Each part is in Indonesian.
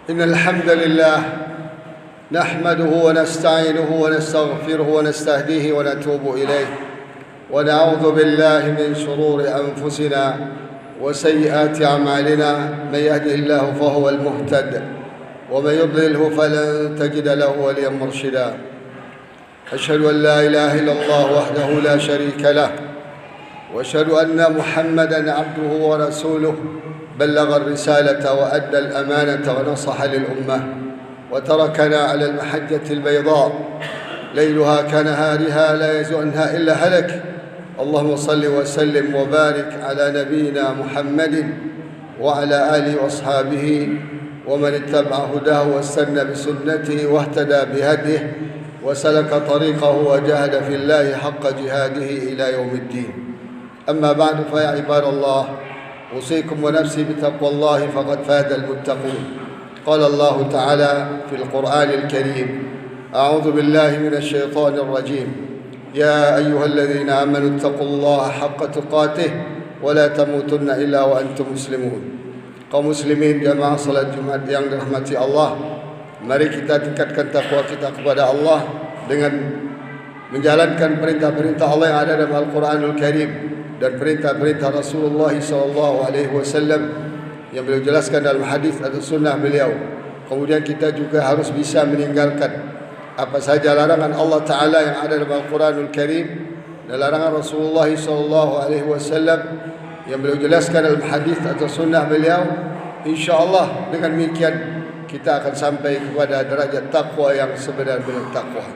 إن الحمد لله نحمده ونستعينه ونستغفره ونستهديه ونتوب إليه ونعوذ بالله من شرور أنفسنا وسيئات أعمالنا. من يهده الله فهو المهتد ومن يضلله فلن تجد له وليا مرشدا. أشهد أن لا إله إلا الله وحده لا شريك له وأشهد أن محمدا عبده ورسوله بلغ الرسالة وأدى الأمانة ونصح للأمة وتركنا على المحجة البيضاء ليلها كنهارها لا يزيغ عنها إلا هلك. اللهم صل وسلم وبارك على نبينا محمد وعلى آله وأصحابه ومن اتبع هداه واستنى بسنته واهتدى بهديه وسلك طريقه وجاهد في الله حق جهاده إلى يوم الدين. أما بعد فيا عباد الله أوصيكم ونفسي بتقوى الله فقد فاز المتقون. قال الله تعالى في القرآن الكريم: أعوذ بالله من الشيطان الرجيم. يا أيها الذين آمنوا اتقوا الله حق تقاته ولا تموتن إلا وأنتم مسلمون. Kaum muslimin jamaah salat Jumat yang dirahmati Allah, mari kita tingkatkan takwa kita kepada Allah dengan menjalankan perintah-perintah Allah yang ada dalam Al-Quranul Karim dan perintah-perintah Rasulullah SAW yang beliau jelaskan dalam hadis atau sunnah beliau. Kemudian kita juga harus bisa meninggalkan apa saja larangan Allah Ta'ala yang ada dalam Al-Quranul Karim dan larangan Rasulullah SAW yang beliau jelaskan dalam hadis atau sunnah beliau. InsyaAllah dengan demikian kita akan sampai kepada derajat takwa yang sebenar-benar takwa.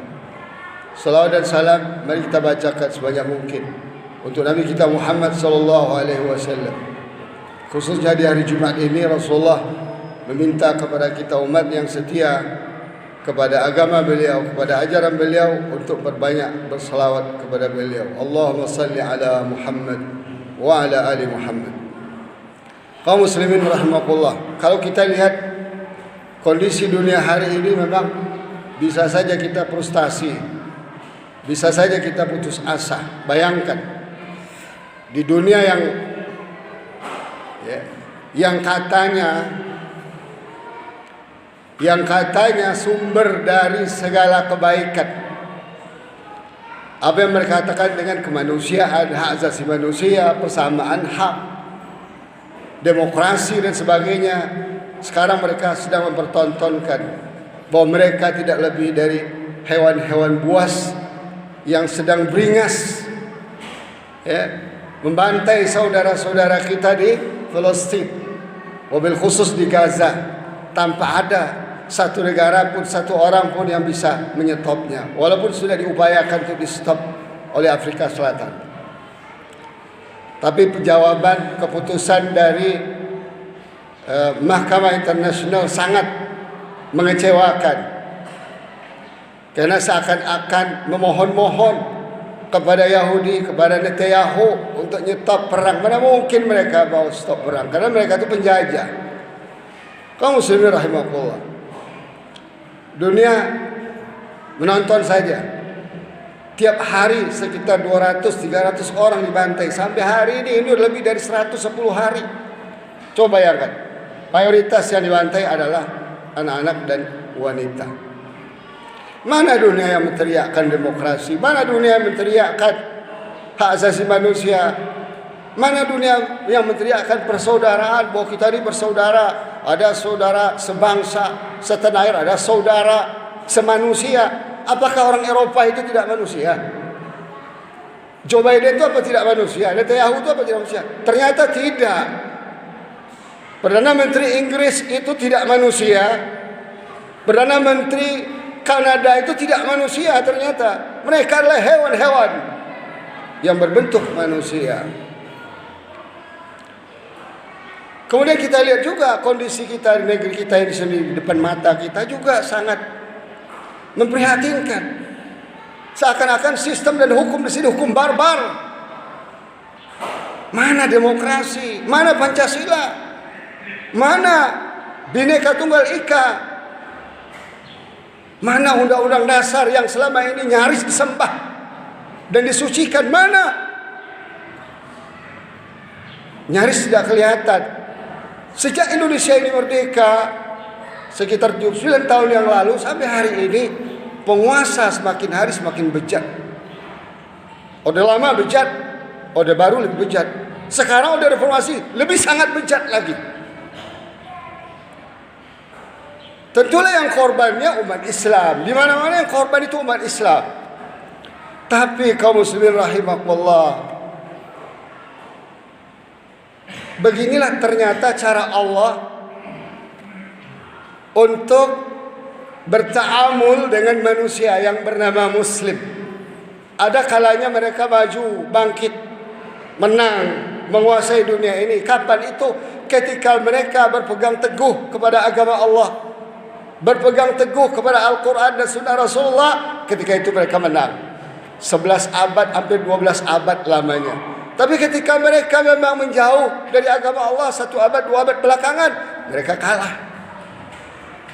Salawat dan salam mari kita bacakan sebanyak mungkin untuk Nabi kita Muhammad SAW. Khususnya di hari Jumat ini Rasulullah meminta kepada kita umat yang setia kepada agama beliau, kepada ajaran beliau untuk berbanyak bersalawat kepada beliau. Allahumma salli ala Muhammad wa ala ali Muhammad. Kaum muslimin rahimakumullah, kalau kita lihat kondisi dunia hari ini memang bisa saja kita frustasi, bisa saja kita putus asa. Bayangkan di dunia yang katanya sumber dari segala kebaikan, apa yang mereka katakan dengan kemanusiaan, hak asasi manusia, persamaan hak, demokrasi dan sebagainya. Sekarang mereka sedang mempertontonkan bahwa mereka tidak lebih dari hewan-hewan buas yang sedang beringas, membantai saudara-saudara kita di Palestina, wabil khusus di Gaza, tanpa ada satu negara pun, satu orang pun yang bisa menyetopnya, walaupun sudah diupayakan untuk di stop oleh Afrika Selatan. Tapi jawaban keputusan dari Mahkamah Internasional sangat mengecewakan, karena seakan-akan memohon-mohon kepada Yahudi, kepada Netanyahu untuk nyetop perang. Mana mungkin mereka mau stop perang, karena mereka itu penjajah. Kaum muslimin rahimakumullah, dunia menonton saja. Tiap hari sekitar 200-300 orang dibantai. Sampai hari ini lebih dari 110 hari. Coba bayangkan, mayoritas yang dibantai adalah anak-anak dan wanita. Mana dunia yang menteriakkan demokrasi? Mana dunia yang menteriakkan hak asasi manusia? Mana dunia yang menteriakkan persaudaraan, bahwa kita ini bersaudara? Ada saudara sebangsa, setanah air, ada saudara semanusia. Apakah orang Eropa itu tidak manusia? Joe Biden itu apa tidak manusia? Netanyahu itu apa tidak manusia? Ternyata tidak. Perdana Menteri Inggris itu tidak manusia. Perdana Menteri Kanada itu tidak manusia. Ternyata mereka adalah hewan-hewan yang berbentuk manusia. Kemudian kita lihat juga kondisi kita di negeri kita ini sendiri, di depan mata kita juga sangat memprihatinkan. Seakan-akan sistem dan hukum di sini hukum barbar. Mana demokrasi? Mana Pancasila? Mana Bhinneka Tunggal Ika? Mana undang-undang dasar yang selama ini nyaris disembah dan disucikan? Mana? Nyaris tidak kelihatan. Sejak Indonesia ini merdeka, sekitar 79 tahun yang lalu sampai hari ini, penguasa semakin hari semakin bejat. Orde lama bejat, orde baru lebih bejat. Sekarang orde reformasi lebih sangat bejat lagi. Tentulah yang korbannya umat Islam. Di mana-mana yang korban itu umat Islam. Tapi kaum muslimin rahimakumullah, beginilah ternyata cara Allah untuk bertaamul dengan manusia yang bernama muslim. Ada kalanya mereka maju, bangkit, menang, menguasai dunia ini. Kapan itu? Ketika mereka berpegang teguh kepada agama Allah, berpegang teguh kepada Al-Quran dan Sunnah Rasulullah. Ketika itu mereka menang. 11 abad, hampir 12 abad lamanya. Tapi ketika mereka memang menjauh dari agama Allah 1 abad, 2 abad belakangan, mereka kalah.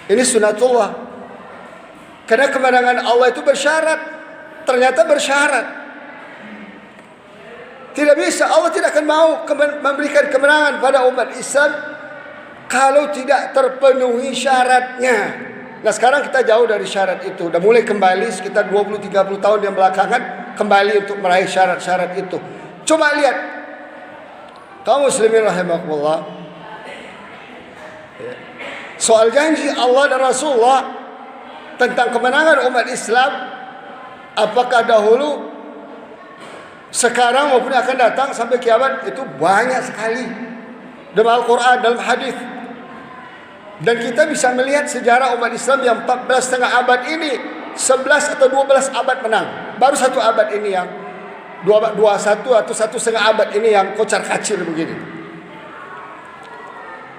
Ini sunatullah. Karena kemenangan Allah itu bersyarat. Ternyata bersyarat. Tidak bisa, Allah tidak akan mau memberikan kemenangan pada umat Islam kalau tidak terpenuhi syaratnya. Nah sekarang kita jauh dari syarat itu. Udah mulai kembali sekitar 20-30 tahun yang belakangan, kembali untuk meraih syarat-syarat itu. Coba lihat, kaum muslimin rahimakumullah, soal janji Allah dan Rasulullah tentang kemenangan umat Islam, apakah dahulu, sekarang maupun akan datang sampai kiamat, itu banyak sekali dalam Al-Quran, dalam hadis. Dan kita bisa melihat sejarah umat Islam yang 14,5 abad ini, 11 atau 12 abad menang. Baru 1 abad ini yang 21 atau 1,5 abad ini yang kocar kacir begini.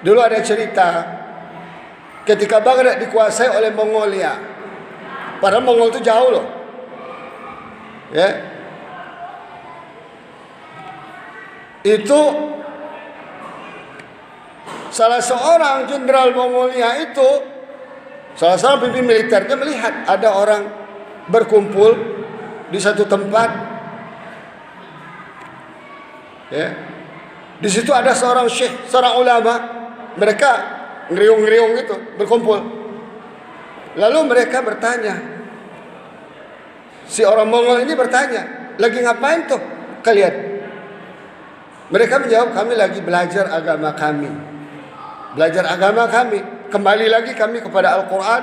Dulu ada cerita ketika Baghdad dikuasai oleh Mongolia. Padahal Mongol itu jauh loh. Ya. Itu salah seorang jenderal Mongolia itu, salah seorang pemimpin militernya melihat ada orang berkumpul di satu tempat. Ya. Di situ ada seorang syekh, seorang ulama. Mereka ngeriung-ngeriung itu berkumpul. Lalu mereka bertanya. Si orang Mongol ini bertanya, lagi ngapain tuh kalian? Mereka menjawab, kami lagi belajar agama kami. Belajar agama kami. Kembali lagi kami kepada Al-Quran,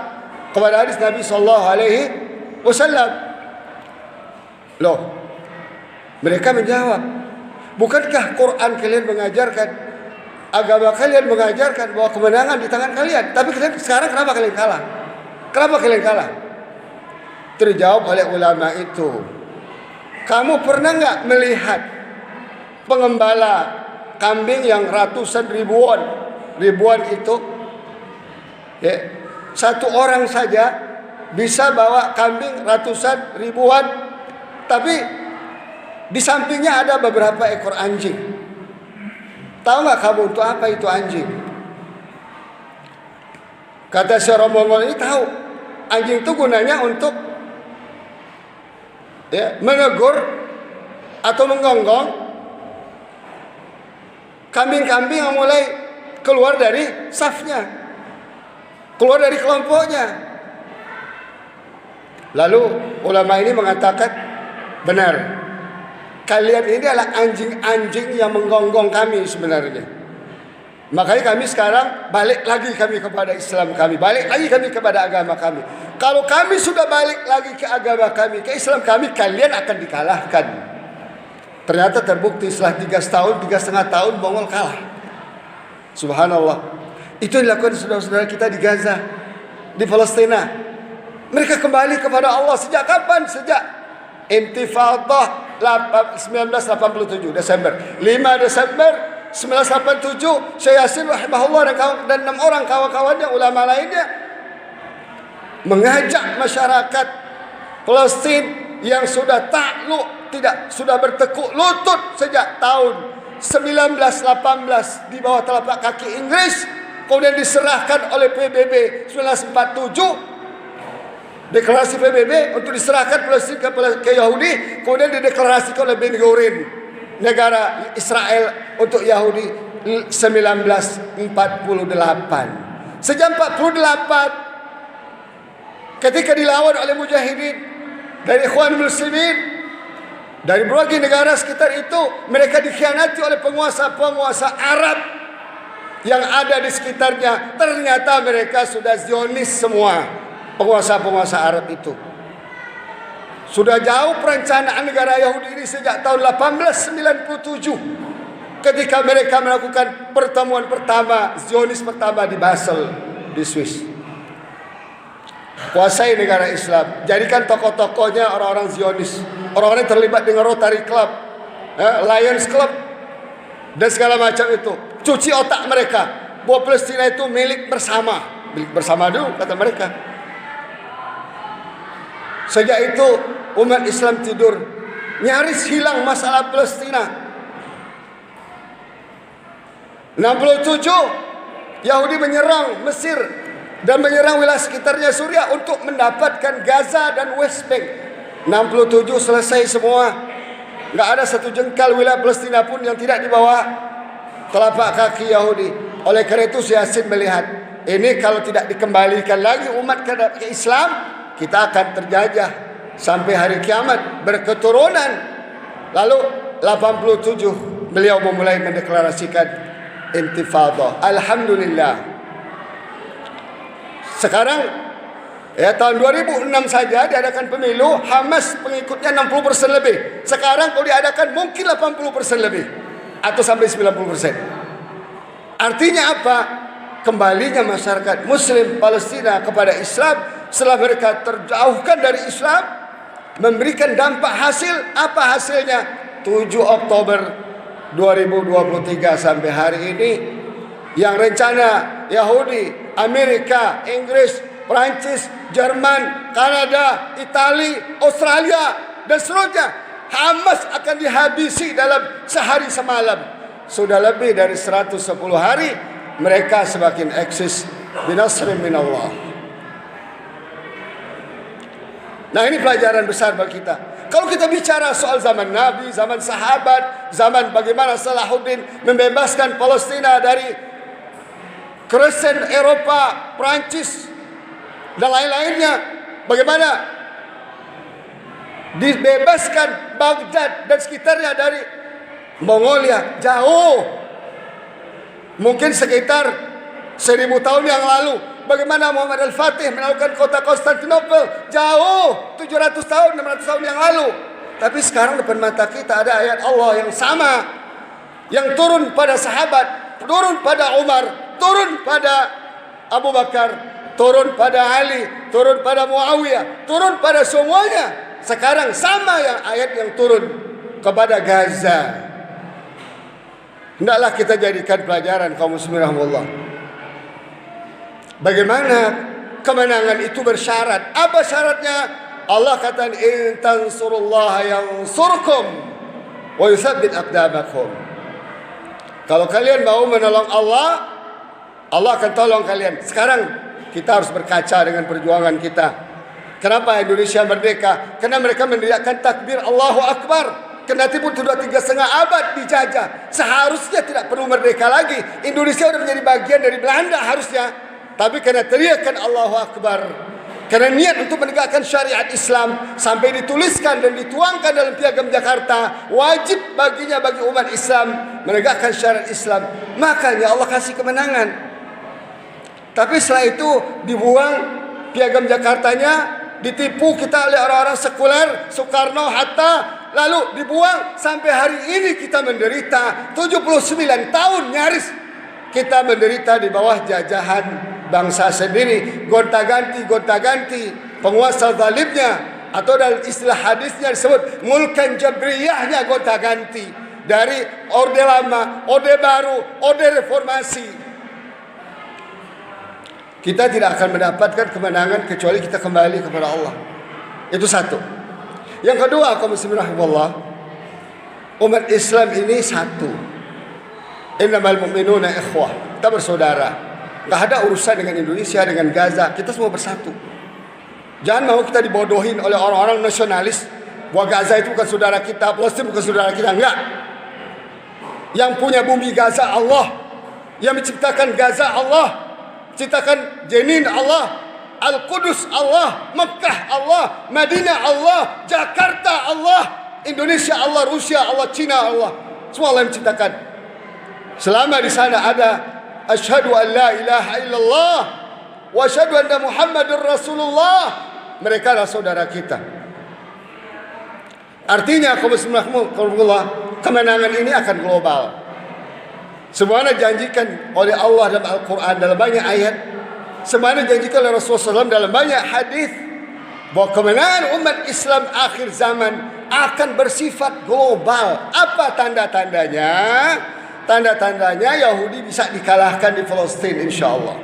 kepada hadis Nabi SAW. Loh, mereka menjawab, bukankah Quran kalian mengajarkan, agama kalian mengajarkan bahwa kemenangan di tangan kalian? Tapi kalian sekarang kenapa kalian kalah? Kenapa kalian kalah? Terjawab oleh ulama itu, kamu pernah nggak melihat pengembala kambing yang ratusan ribuan itu, ya, satu orang saja bisa bawa kambing ratusan ribuan, tapi di sampingnya ada beberapa ekor anjing. Tahu nggak kamu untuk apa itu anjing? Kata si orang Mongol ini tahu, anjing itu gunanya untuk menegur atau menggonggong kambing-kambing yang mulai keluar dari safnya, keluar dari kelompoknya. Lalu ulama ini mengatakan, benar, kalian ini adalah anjing-anjing yang menggonggong kami sebenarnya. Makanya kami sekarang balik lagi kami kepada Islam kami, balik lagi kami kepada agama kami. Kalau kami sudah balik lagi ke agama kami, ke Islam kami, kalian akan dikalahkan. Ternyata terbukti setelah 3,5 tahun Mongol kalah. Subhanallah. Itu dilakukan saudara-saudara kita di Gaza, di Palestina. Mereka kembali kepada Allah sejak kapan? Sejak Intifadah 1987 Desember. 5 Desember 1987, Syekh Yasin rahimahullah dan 6 orang kawan-kawannya ulama lainnya mengajak masyarakat Palestina yang sudah takluk, sudah bertekuk lutut sejak tahun 1918 di bawah telapak kaki Inggris, kemudian diserahkan oleh PBB 1947, deklarasi PBB untuk diserahkan Palestina ke Yahudi, kemudian dideklarasikan oleh Ben Gurion negara Israel untuk Yahudi 1948. Sejak 48 ketika dilawan oleh mujahidin dari Ikhwan Muslimin dari berbagai negara sekitar itu, mereka dikhianati oleh penguasa-penguasa Arab yang ada di sekitarnya. Ternyata mereka sudah Zionis semua, penguasa-penguasa Arab itu. Sudah jauh perencanaan negara Yahudi ini sejak tahun 1897 ketika mereka melakukan pertemuan pertama Zionis pertama di Basel di Swiss. Kuasai negara Islam, jadikan tokoh-tokohnya orang-orang Zionis, orang-orang yang terlibat dengan Rotary Club, Lions Club, dan segala macam itu. Cuci otak mereka bahwa Palestina itu milik bersama dulu kata mereka. Sejak itu umat Islam tidur, nyaris hilang masalah Palestina. 67 Yahudi menyerang Mesir dan menyerang wilayah sekitarnya Suriah untuk mendapatkan Gaza dan West Bank. 67 selesai semua. Enggak ada satu jengkal wilayah Palestina pun yang tidak di bawah telapak kaki Yahudi. Oleh karena itu Yasin melihat, ini kalau tidak dikembalikan lagi umat ke Islam, kita akan terjajah sampai hari kiamat berketurunan. Lalu 87 beliau memulai mendeklarasikan intifadah. Alhamdulillah. Sekarang tahun 2006 saja diadakan pemilu, Hamas pengikutnya 60% lebih. Sekarang kalau diadakan mungkin 80% lebih atau sampai 90%. Artinya apa? Kembalinya masyarakat Muslim Palestina kepada Islam setelah mereka terjauhkan dari Islam, memberikan dampak hasil. Apa hasilnya? 7 Oktober 2023 sampai hari ini, yang rencana Yahudi, Amerika, Inggris, Perancis, Jerman, Kanada, Italia, Australia, dan seterusnya, Hamas akan dihabisi dalam sehari semalam. Sudah lebih dari 110 hari mereka semakin eksis binasrin minallah. Nah, ini pelajaran besar bagi kita. Kalau kita bicara soal zaman Nabi, zaman sahabat, zaman bagaimana Salahuddin membebaskan Palestina dari kerajaan Eropa, Prancis, dan lain-lainnya, bagaimana dibebaskan Baghdad dan sekitarnya dari Mongolia, jauh, mungkin sekitar 1000 tahun yang lalu. Bagaimana Muhammad Al-Fatih menaklukkan kota Konstantinopel, jauh, 700 tahun, 600 tahun yang lalu. Tapi sekarang depan mata kita ada ayat Allah yang sama, yang turun pada sahabat, turun pada Umar, turun pada Abu Bakar, turun pada Ali, turun pada Muawiyah, turun pada semuanya. Sekarang sama yang ayat yang turun kepada Gaza. Hendaklah kita jadikan pelajaran kaum muslimin rahimahullah. Bagaimana kemenangan itu bersyarat? Apa syaratnya? Allah kata, in tansurullaha yansurkum wa yutsabbit aqdamakum. Kalau kalian mau menolong Allah, Allah akan tolong kalian. Sekarang kita harus berkaca dengan perjuangan kita. Kenapa Indonesia merdeka? Karena mereka mendirikan takbir Allahu Akbar. Kendati pun sudah 3,5 abad dijajah, seharusnya tidak perlu merdeka lagi. Indonesia sudah menjadi bagian dari Belanda harusnya. Tapi karena teriakan Allahu Akbar, karena niat untuk menegakkan syariat Islam, sampai dituliskan dan dituangkan dalam Piagam Jakarta, wajib baginya bagi umat Islam menegakkan syariat Islam. Makanya Allah kasih kemenangan. Tapi setelah itu dibuang Piagam Jakartanya, ditipu kita oleh orang-orang sekuler, Soekarno, Hatta, lalu dibuang. Sampai hari ini kita menderita 79 tahun nyaris kita menderita di bawah jajahan bangsa sendiri, gonta-ganti penguasa zalimnya, atau dalam istilah hadisnya disebut mulkan jabriyahnya, gonta-ganti dari orde lama, orde baru, orde reformasi. Kita tidak akan mendapatkan kemenangan kecuali kita kembali kepada Allah. Itu satu. Yang kedua, kaum muslimin rahimahullah, umat Islam ini satu. Innamal mu'minuna ikhwah. Kita bersaudara. Enggak ada urusan dengan Indonesia, dengan Gaza. Kita semua bersatu. Jangan mau kita dibodohin oleh orang-orang nasionalis bahwa Gaza itu bukan saudara kita, Palestina bukan saudara kita. Enggak. Yang punya bumi Gaza Allah, yang menciptakan Gaza Allah. Ciptakan Jenin Allah, Al-Qudus Allah, Mekah Allah, Madinah Allah, Jakarta Allah, Indonesia Allah, Rusia Allah, Cina Allah. Semua Allah yang menciptakan. Selama di sana ada asyhadu an la ilaha illallah wa asyhadu anna Muhammadur Rasulullah, mereka adalah saudara kita. Artinya kemenangan ini akan global. Semuanya dijanjikan oleh Allah dalam Al-Quran dalam banyak ayat. Semuanya dijanjikan oleh Rasulullah SAW dalam banyak hadis bahwa kemenangan umat Islam akhir zaman akan bersifat global. Apa tanda-tandanya? Tanda-tandanya Yahudi bisa dikalahkan di Palestina, insya-Allah.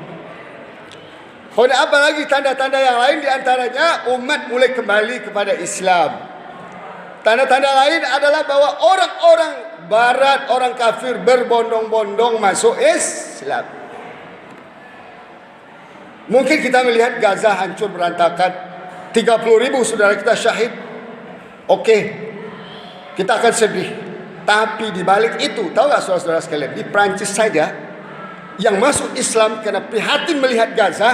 Kemudian apa lagi tanda-tanda yang lain? Diantaranya umat mulai kembali kepada Islam. Tanda-tanda lain adalah bahwa orang-orang Barat, orang kafir berbondong-bondong masuk Islam. Mungkin kita melihat Gaza hancur berantakan, 30.000 saudara kita syahid. Oke, kita akan sedih. Tapi di balik itu, tahu gak saudara-saudara sekalian, di Prancis saja yang masuk Islam karena prihatin melihat Gaza,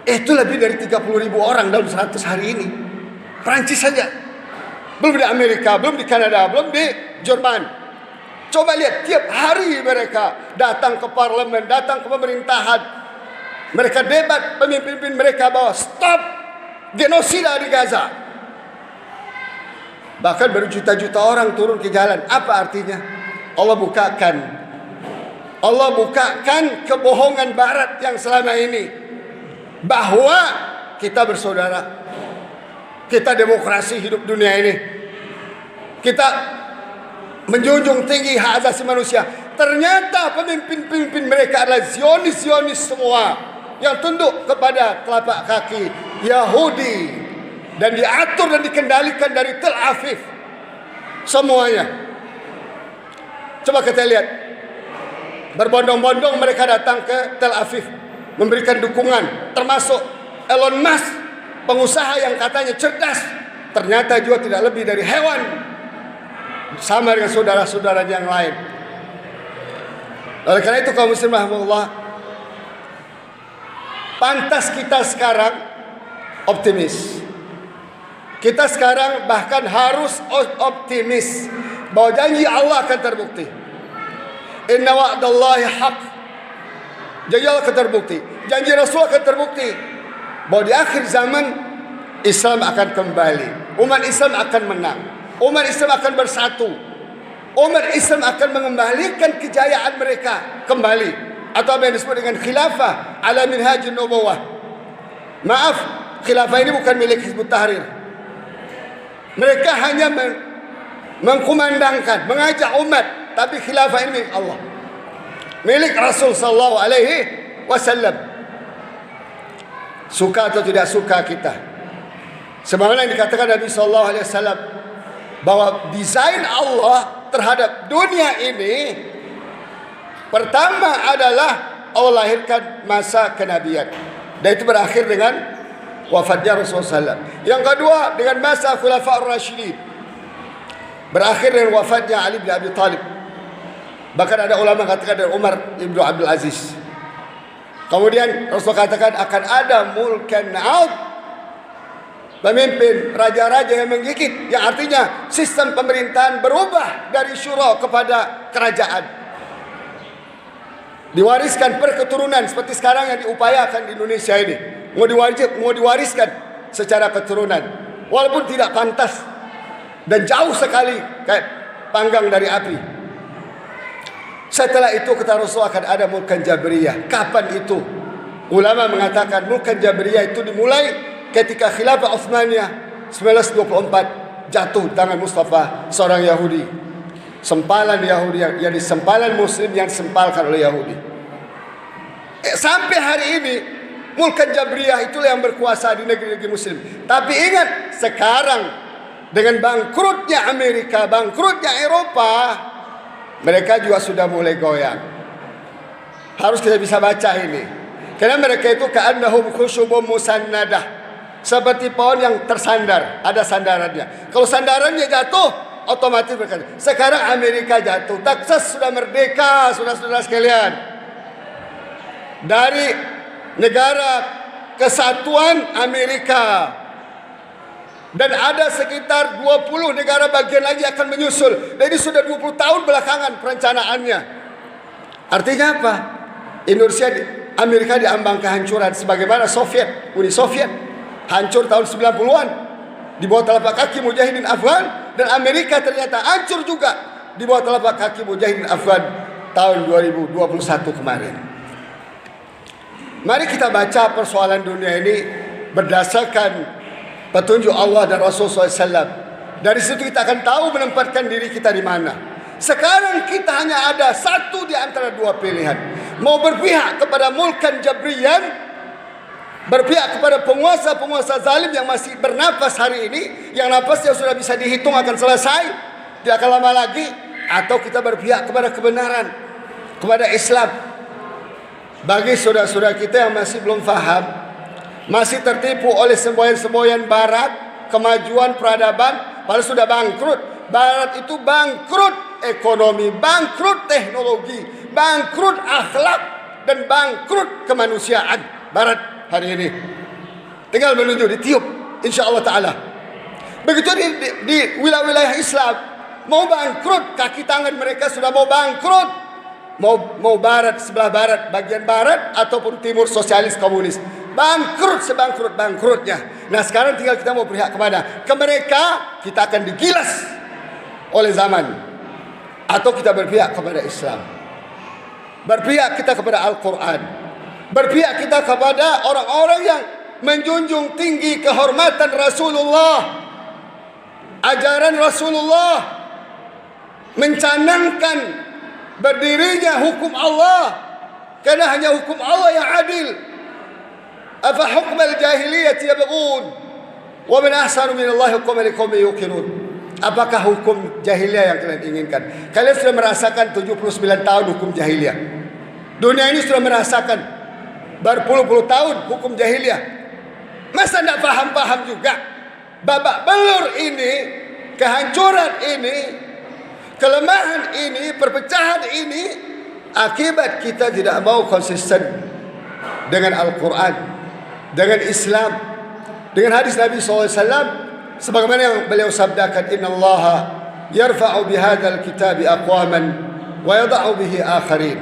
itu lebih dari 30.000 orang dalam 100 hari ini. Prancis saja. Belum di Amerika, belum di Kanada, belum di Jerman. Coba lihat, tiap hari mereka datang ke parlemen, datang ke pemerintahan. Mereka debat, pemimpin mereka bahwa stop genosida di Gaza. Bahkan berjuta-juta orang turun ke jalan. Apa artinya? Allah bukakan kebohongan Barat yang selama ini, bahwa kita bersaudara, kita demokrasi hidup dunia ini, kita menjunjung tinggi hak asasi manusia. Ternyata pemimpin-pemimpin mereka adalah Zionis semua yang tunduk kepada telapak kaki Yahudi dan diatur dan dikendalikan dari Tel Aviv semuanya. Coba kita lihat, berbondong-bondong mereka datang ke Tel Aviv memberikan dukungan, termasuk Elon Musk, pengusaha yang katanya cerdas, ternyata juga tidak lebih dari hewan, sama dengan saudara-saudara yang lain. Oleh karena itu kaum muslimin rahimahullah, pantas kita sekarang optimis. Kita sekarang bahkan harus optimis bahwa janji Allah akan terbukti. Inna wa'dallahi haq. Janji Allah akan terbukti. Janji Rasul akan terbukti bahwa di akhir zaman Islam akan kembali. Umat Islam akan menang. Umat Islam akan bersatu. Umat Islam akan mengembalikan kejayaan mereka kembali, atau apa yang disebut dengan khilafah ala minhajun nubuwah. Maaf, khilafah ini bukan milik Hizbut Tahrir. Mereka hanya mengkumandangkan, mengajak umat, tapi khilafah ini milik Allah, milik Rasul sallallahu alaihi wasallam. Suka atau tidak suka kita, sebagaimana yang dikatakan Nabi sallallahu alaihi wasallam bahwa desain Allah terhadap dunia ini, pertama adalah Allah lahirkan masa kenabian, dan itu berakhir dengan wafatnya Rasulullah SAW. Yang kedua dengan masa Khulafaur Rasyidin, berakhir dengan wafatnya Ali bin Abi Thalib. Bahkan ada ulama katakan dari Umar ibn Abdul Aziz. Kemudian Rasul katakan akan ada mulkan naud, pemimpin raja-raja yang menggigit, yang artinya sistem pemerintahan berubah dari syura kepada kerajaan, diwariskan per keturunan seperti sekarang yang diupayakan di Indonesia ini. Mau diwariskan secara keturunan, walaupun tidak pantas dan jauh sekali kayak panggang dari api. Setelah itu kata Rasul akan ada mulkan Jabriyah. Kapan itu? Ulama mengatakan mulkan Jabriyah itu dimulai ketika khilafah Utsmaniyah 1924 jatuh di tangan Mustafa, seorang Yahudi. Sempalan Yahudi yang disempalan Muslim yang disempalkan oleh Yahudi. Sampai hari ini mulkan Jabriyah itulah yang berkuasa di negeri-negeri Muslim. Tapi ingat, sekarang dengan bangkrutnya Amerika, bangkrutnya Eropa, mereka juga sudah mulai goyang. Harus kita bisa baca ini, karena mereka itu ka'annahum khusyubun musannadah, seperti pohon yang tersandar, ada sandarannya. Kalau sandarannya jatuh, otomatis mereka. Sekarang Amerika jatuh, Texas sudah merdeka, saudara-saudara sekalian. dari negara kesatuan Amerika, dan ada sekitar 20 negara bagian lagi akan menyusul. Dan ini sudah 20 tahun belakangan perencanaannya. Artinya apa? Amerika diambang kehancuran, sebagaimana Uni Soviet hancur tahun 90-an di bawah telapak kaki mujahidin Afgan, dan Amerika ternyata hancur juga di bawah telapak kaki mujahidin Afgan tahun 2021 kemarin. Mari kita baca persoalan dunia ini berdasarkan petunjuk Allah dan Rasulullah SAW. Dari situ kita akan tahu menempatkan diri kita di mana. Sekarang kita hanya ada satu di antara dua pilihan. Mau berpihak kepada mulkan jabriyan, berpihak kepada penguasa-penguasa zalim yang masih bernapas hari ini, yang napasnya sudah bisa dihitung akan selesai, tidak akan lama lagi. Atau kita berpihak kepada kebenaran, kepada Islam. Bagi saudara-saudara kita yang masih belum faham, masih tertipu oleh semboyan-semboyan barat, kemajuan peradaban, padahal sudah bangkrut. Barat itu bangkrut ekonomi, bangkrut teknologi, bangkrut akhlak, dan bangkrut kemanusiaan. Barat hari ini tinggal menunjuk, ditiup insya-Allah taala. Begitu di wilayah-wilayah Islam mau bangkrut, kaki tangan mereka sudah mau bangkrut. Mau barat, sebelah barat, bagian barat ataupun timur sosialis komunis, bangkrut sebangkrut-bangkrutnya. Nah sekarang tinggal kita mau berpihak kemana? Ke mereka kita akan digilas oleh zaman, atau kita berpihak kepada Islam, berpihak kita kepada Al-Quran, berpihak kita kepada orang-orang yang menjunjung tinggi kehormatan Rasulullah, ajaran Rasulullah, mencanangkan berdirinya hukum Allah, karena hanya hukum Allah yang adil. Afa hukmal jahiliyati yabghun wa man ahsanu minallahi hukman liqaumin yuqinun. Apakah hukum jahiliyah yang kalian inginkan? Kalian sudah merasakan 79 tahun hukum jahiliyah. Dunia ini sudah merasakan berpuluh-puluh tahun hukum jahiliyah. Masa tidak paham-paham juga? Babak belur ini, kehancuran ini, kelemahan ini, perpecahan ini, akibat kita tidak mau konsisten dengan Al-Quran, dengan Islam, dengan hadis Nabi SAW, sebagaimana yang beliau sabdakan, Inna Allah yarfa'u bihadzal kitabi aqwaman wa yada'u bihi akharin.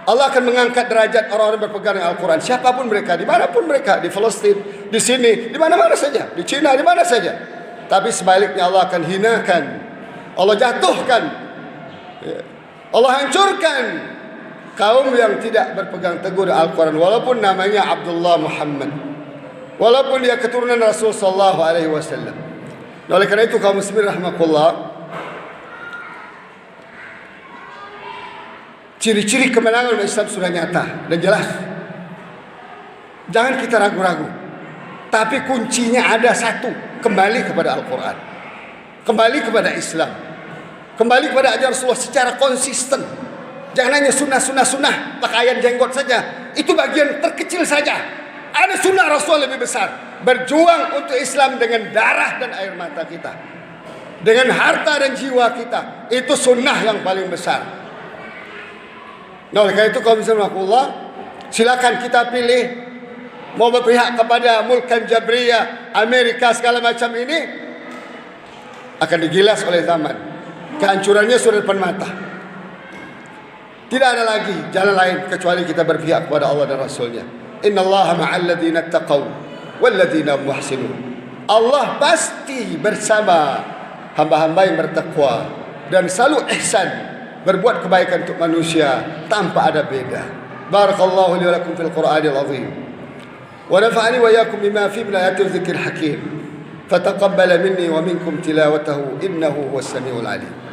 Allah akan mengangkat derajat orang-orang berpegang dengan Al-Quran, siapapun mereka, dimanapun mereka, di Palestina, di sini, di mana-mana saja, di Cina, di mana saja. Tapi sebaliknya Allah akan hinakan, Allah jatuhkan, Allah hancurkan kaum yang tidak berpegang teguh dengan Al-Quran, walaupun namanya Abdullah Muhammad, walaupun dia keturunan Rasul sallallahu alaihi wasallam. Oleh karena itu kaum muslimin rahimakumullah, ciri-ciri kemenangan Islam sudah nyata dan jelas. Jangan kita ragu-ragu. Tapi kuncinya ada satu, kembali kepada Al-Quran, kembali kepada Islam, kembali kepada ajaran Rasulullah secara konsisten. Jangan hanya sunnah, pakaian jenggot saja. Itu bagian terkecil saja. Ada sunnah Rasul lebih besar. Berjuang untuk Islam dengan darah dan air mata kita, dengan harta dan jiwa kita. Itu sunnah yang paling besar. Nah, oleh karena itu kaum muslimin rahimakumullah, silakan kita pilih. Mau berpihak kepada mulkan jabriyah, Amerika segala macam ini, akan digilas oleh zaman. Kehancurannya sudah depan mata. Tidak ada lagi jalan lain kecuali kita berpihak kepada Allah dan Rasulnya. Inna Allah ma'al ladzina taqaw wal ladzina muhsinun. Allah pasti bersama hamba-hamba yang bertakwa dan selalu ihsan, berbuat kebaikan untuk manusia tanpa ada beda. Barakallahu li wa lakum fil Qur'anil azim. Wa nafa'ani wa iyyakum bima fihi min ayatil dzikril hakim. Fataqabbal minni wa minkum tilawatahu innahu huwas samiul alim.